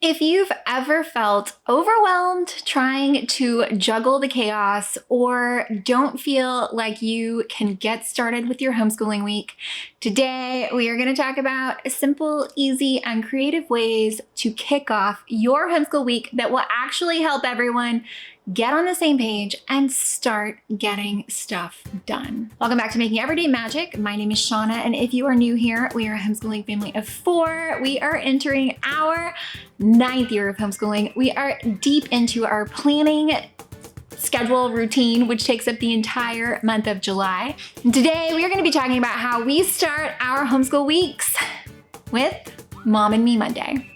If you've ever felt overwhelmed trying to juggle the chaos or don't feel like you can get started with your homeschooling week, today we are going to talk about simple, easy, and creative ways to kick off your homeschool week that will actually help everyone get on the same page and start getting stuff done. Welcome back to Making Everyday Magic. My name is Shanna, and if you are new here, we are a homeschooling family of 4. We are entering our 9th year of homeschooling. We are deep into our planning schedule routine, which takes up the entire month of July. And today, we are going to be talking about how we start our homeschool weeks with Mom and Me Monday.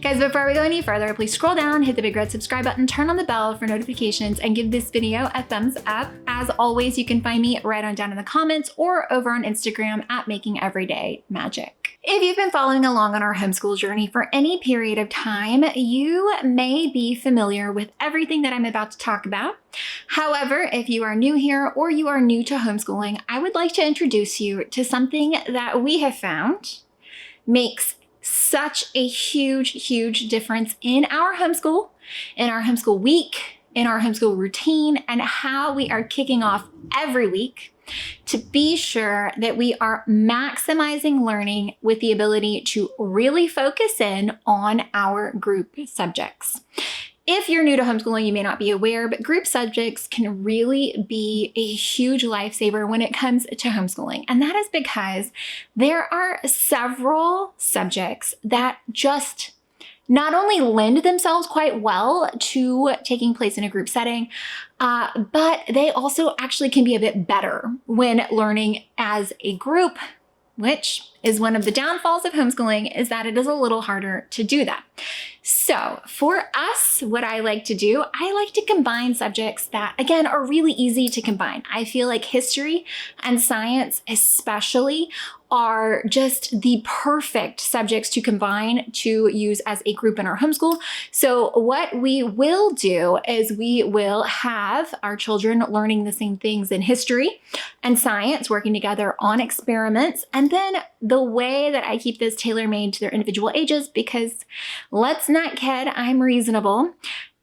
Guys, before we go any further, please scroll down, hit the big red subscribe button, turn on the bell for notifications, and give this video a thumbs up. As always, you can find me right on down in the comments or over on Instagram at Making Everyday Magic. If you've been following along on our homeschool journey for any period of time, you may be familiar with everything that I'm about to talk about. However, if you are new here or you are new to homeschooling, I would like to introduce you to something that we have found makes such a huge difference in our homeschool week, in our homeschool routine, and how we are kicking off every week to be sure that we are maximizing learning with the ability to really focus in on our group subjects. If you're new to homeschooling, you may not be aware, but group subjects can really be a huge lifesaver when it comes to homeschooling. And that is because there are several subjects that just not only lend themselves quite well to taking place in a group setting, but they also actually can be a bit better when learning as a group, which is one of the downfalls of homeschooling, is that it is a little harder to do that. So for us, what I like to do, I like to combine subjects that, again, are really easy to combine. I feel like history and science especially are just the perfect subjects to combine to use as a group in our homeschool. So what we will do is we will have our children learning the same things in history and science, working together on experiments. And then the way that I keep this tailor-made to their individual ages, because let's not kid, I'm reasonable,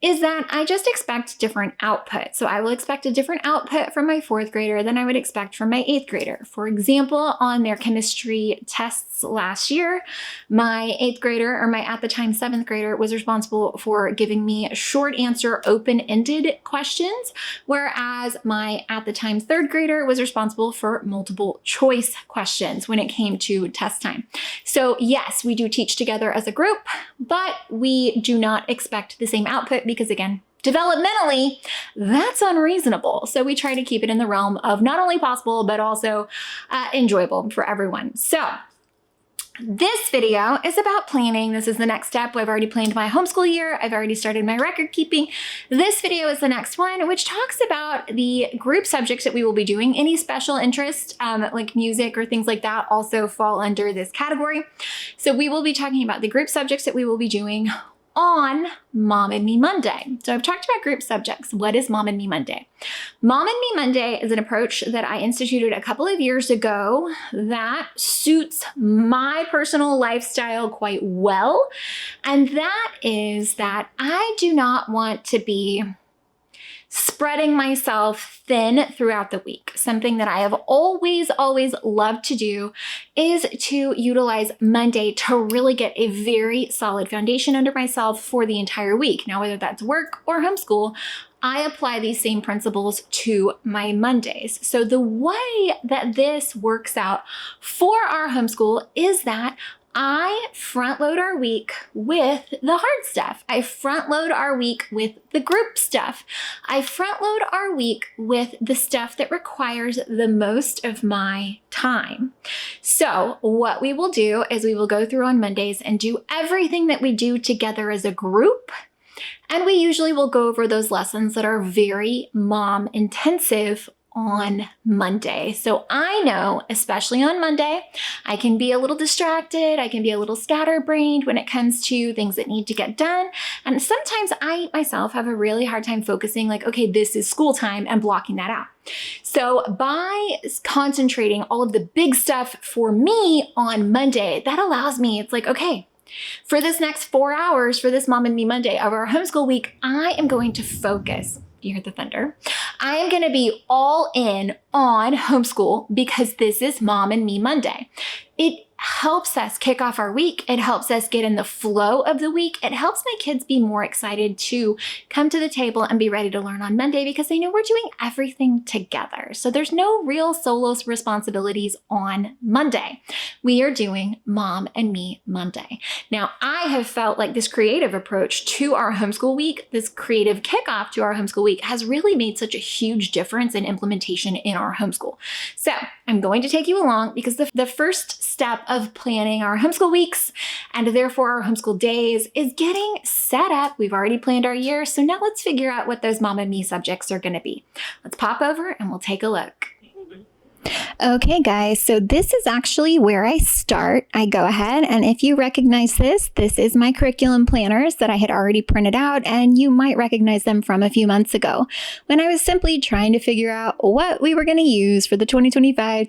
is that I just expect different output. So I will expect a different output from my 4th grader than I would expect from my 8th grader. For example, on their chemistry tests last year, my 8th grader, or my at the time 7th grader, was responsible for giving me short answer open-ended questions, whereas my at the time 3rd grader was responsible for multiple choice questions when it came to test time. So yes, we do teach together as a group, but we do not expect the same output because, again, developmentally, that's unreasonable. So we try to keep it in the realm of not only possible, but also enjoyable for everyone. So this video is about planning. This is the next step. I've already planned my homeschool year. I've already started my record keeping. This video is the next one, which talks about the group subjects that we will be doing. Any special interest, like music or things like that, also fall under this category. So we will be talking about the group subjects that we will be doing on Mom and Me Monday. So I've talked about group subjects. What is Mom and Me Monday? Mom and Me Monday is an approach that I instituted a couple of years ago that suits my personal lifestyle quite well. And that is that I do not want to be spreading myself thin throughout the week. Something that I have always loved to do is to utilize Monday to really get a very solid foundation under myself for the entire week. Now, whether that's work or homeschool, I apply these same principles to my Mondays. So the way that this works out for our homeschool is that I front load our week with the hard stuff. I front load our week with the group stuff. I front load our week with the stuff that requires the most of my time. So what we will do is we will go through on Mondays and do everything that we do together as a group. And we usually will go over those lessons that are very mom intensive on Monday. So I know, especially on Monday, I can be a little distracted. I can be a little scatterbrained when it comes to things that need to get done. And sometimes I myself have a really hard time focusing like, okay, this is school time and blocking that out. So by concentrating all of the big stuff for me on Monday, that allows me, it's like, okay, for this next 4 hours, for this Mom and Me Monday of our homeschool week, I am going to focus. You heard the thunder. I am going to be all in on homeschool because this is Mom and Me Monday. It helps us kick off our week. It helps us get in the flow of the week. It helps my kids be more excited to come to the table and be ready to learn on Monday because they know we're doing everything together. So there's no real solo responsibilities on Monday. We are doing Mom and Me Monday. Now, I have felt like this creative approach to our homeschool week, this creative kickoff to our homeschool week has really made such a huge difference in implementation in our homeschool. So I'm going to take you along because the first step of planning our homeschool weeks and therefore our homeschool days is getting set up. We've already planned our year, so now let's figure out what those Mom and Me subjects are going to be. Let's pop over and we'll take a look. Okay, guys, so this is actually where I start. I go ahead, and if you recognize this is my curriculum planners that I had already printed out, and you might recognize them from a few months ago when I was simply trying to figure out what we were going to use for the 2025-2026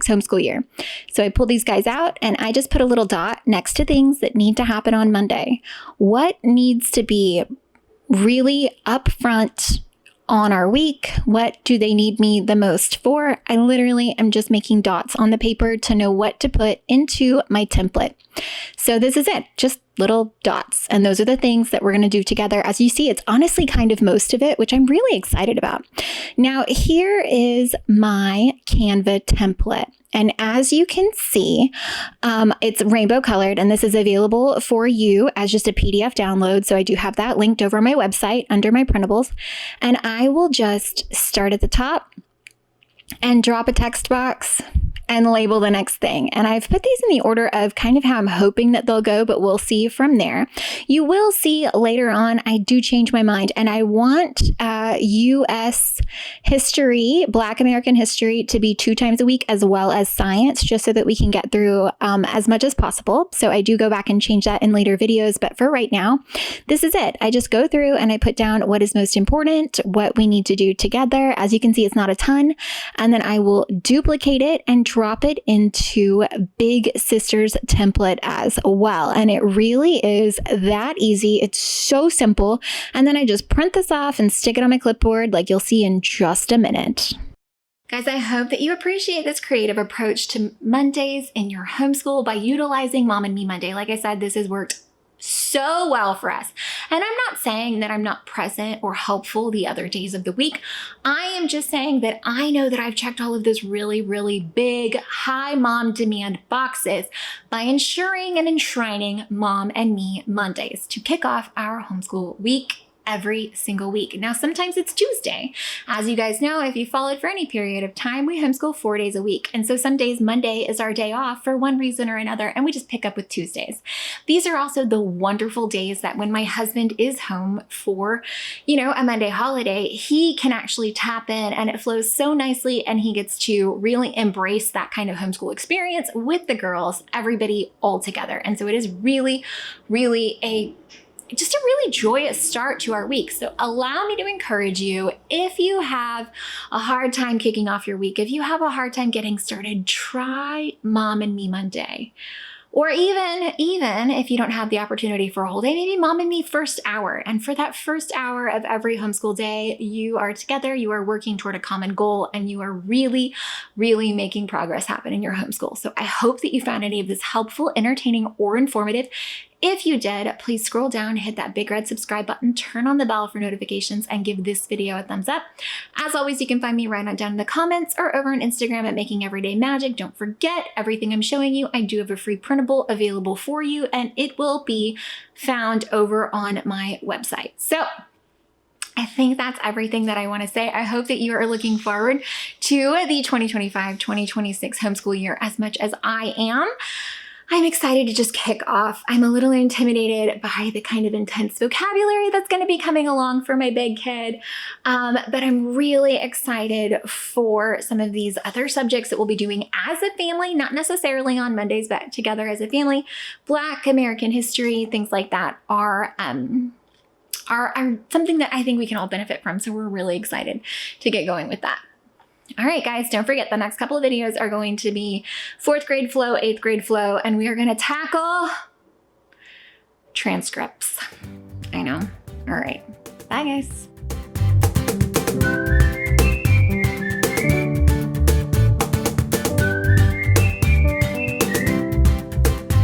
homeschool year. So I pulled these guys out, and I just put a little dot next to things that need to happen on Monday. What needs to be really upfront on our week? What do they need me the most for? I literally am just making dots on the paper to know what to put into my template. So this is it, just little dots. And those are the things that we're going to do together. As you see, it's honestly kind of most of it, which I'm really excited about. Now, here is my Canva template. And as you can see, it's rainbow colored, and this is available for you as just a PDF download. So I do have that linked over on my website under my printables. And I will just start at the top and drop a text box and label the next thing. And I've put these in the order of kind of how I'm hoping that they'll go, but we'll see from there. You will see later on, I do change my mind, and I want U.S. history, Black American history, to be 2 times a week, as well as science, just so that we can get through as much as possible. So I do go back and change that in later videos, but for right now, this is it. I just go through and I put down what is most important, what we need to do together. As you can see, it's not a ton. And then I will duplicate it and drop it into Big Sister's template as well. And it really is that easy. It's so simple. And then I just print this off and stick it on my clipboard like you'll see in just a minute. Guys, I hope that you appreciate this creative approach to Mondays in your homeschool by utilizing Mom and Me Monday. Like I said, this has worked so well for us. And I'm not saying that I'm not present or helpful the other days of the week. I am just saying that I know that I've checked all of those really, really big, high mom demand boxes by ensuring and enshrining Mom and Me Mondays to kick off our homeschool week every single week. Now, sometimes it's Tuesday. As you guys know, if you followed for any period of time, we homeschool 4 days a week. And so some days Monday is our day off for one reason or another, and we just pick up with Tuesdays. These are also the wonderful days that when my husband is home for, a Monday holiday, he can actually tap in and it flows so nicely, and he gets to really embrace that kind of homeschool experience with the girls, everybody all together. And so it is really, really just a really joyous start to our week. So allow me to encourage you, if you have a hard time kicking off your week, if you have a hard time getting started, try Mom and Me Monday. Or even if you don't have the opportunity for a whole day, maybe Mom and Me first hour. And for that first hour of every homeschool day, you are together, you are working toward a common goal, and you are really, really making progress happen in your homeschool. So I hope that you found any of this helpful, entertaining, or informative. If you did, please scroll down, hit that big red subscribe button, turn on the bell for notifications, and give this video a thumbs up. As always, you can find me right on down in the comments or over on Instagram at Making Everyday Magic. Don't forget, everything I'm showing you, I do have a free printable available for you, and it will be found over on my website. So I think that's everything that I want to say. I hope that you are looking forward to the 2025-2026 homeschool year as much as I am. I'm excited to just kick off. I'm a little intimidated by the kind of intense vocabulary that's going to be coming along for my big kid, but I'm really excited for some of these other subjects that we'll be doing as a family, not necessarily on Mondays, but together as a family. Black American history, things like that are something that I think we can all benefit from. So we're really excited to get going with that. All right, guys, don't forget the next couple of videos are going to be 4th grade flow, 8th grade flow, and we are going to tackle transcripts. I know. All right. Bye, guys.